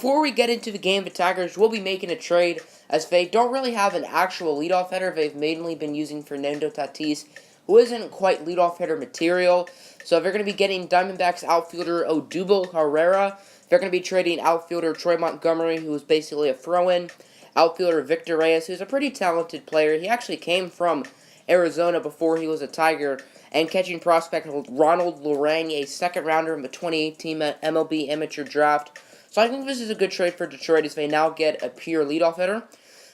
before we get into the game, the Tigers will be making a trade as they don't really have an actual leadoff hitter. They've mainly been using Fernando Tatis, who isn't quite leadoff hitter material. So they're going to be getting Diamondbacks outfielder Odubel Herrera. They're going to be trading outfielder Troy Montgomery, who is basically a throw-in. Outfielder Victor Reyes, who's a pretty talented player. He actually came from Arizona before he was a Tiger. And catching prospect Ronald Lorang, a second-rounder in the 2018 MLB Amateur Draft. So I think this is a good trade for Detroit as they now get a pure leadoff hitter.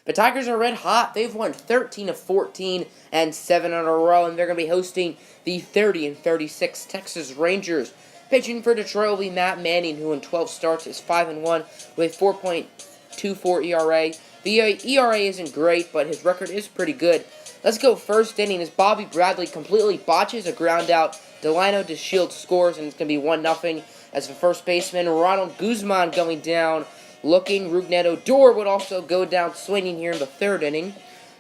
The Tigers are red hot. They've won 13 of 14 and 7 in a row, and they're going to be hosting the 30-36 Texas Rangers. Pitching for Detroit will be Matt Manning, who in 12 starts is 5-1 with 4.24 ERA. The ERA isn't great, but his record is pretty good. Let's go first inning as Bobby Bradley completely botches a ground out. Delino DeShields scores, and it's going to be 1-0 as the first baseman. Ronald Guzman going down, looking. Rougned Odor would also go down swinging here in the third inning.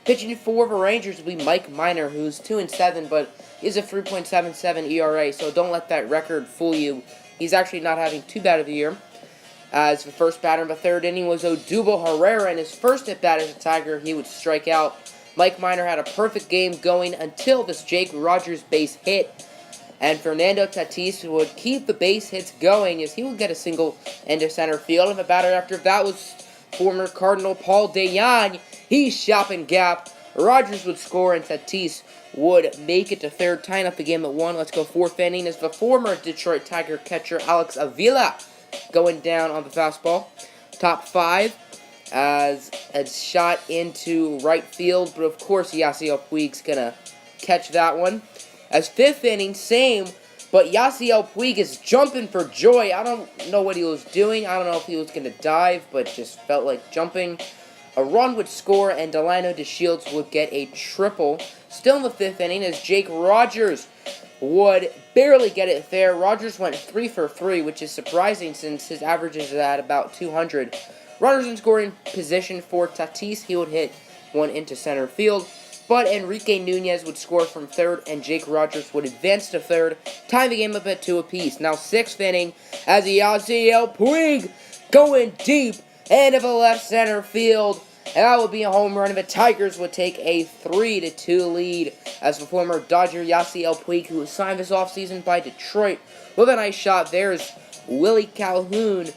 Pitching for the Rangers will be Mike Minor, who's 2-7, but is a 3.77 ERA, so don't let that record fool you. He's actually not having too bad of a year. As the first batter in the third inning was Odubel Herrera, and his first at-bat as a Tiger, he would strike out. Mike Minor had a perfect game going until this Jake Rogers base hit. And Fernando Tatis would keep the base hits going as he would get a single into center field. And the batter after that was former Cardinal Paul DeJong. He's shopping gap. Rogers would score and Tatis would make it to third, tying up the game at 1. Let's go fourth inning as the former Detroit Tiger catcher Alex Avila going down on the fastball. Top 5. As a shot into right field, but of course Yasiel Puig's gonna catch that one. As fifth inning, same, but Yasiel Puig is jumping for joy. I don't know what he was doing. I don't know if he was gonna dive, but just felt like jumping. A run would score, and Delino DeShields would get a triple. Still in the fifth inning, as Jake Rogers would barely get it there. Rogers went 3 for 3, which is surprising since his average is at about 200. Runners in scoring position for Tatis. He would hit one into center field. But Enrique Nunez would score from third, and Jake Rogers would advance to third, tying the game up at 2 apiece. Now, sixth inning, as Yasiel Puig going deep into the left center field. And that would be a home run. The Tigers would take a 3-2 lead as the former Dodger Yasiel Puig, who was signed this offseason by Detroit, with a nice shot. There's Willie Calhoun.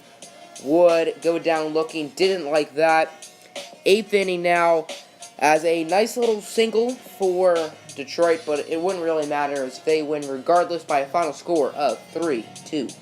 Would go down looking, didn't like that. Eighth inning now, as a nice little single for Detroit, but it wouldn't really matter as they win regardless by a final score of 3-2.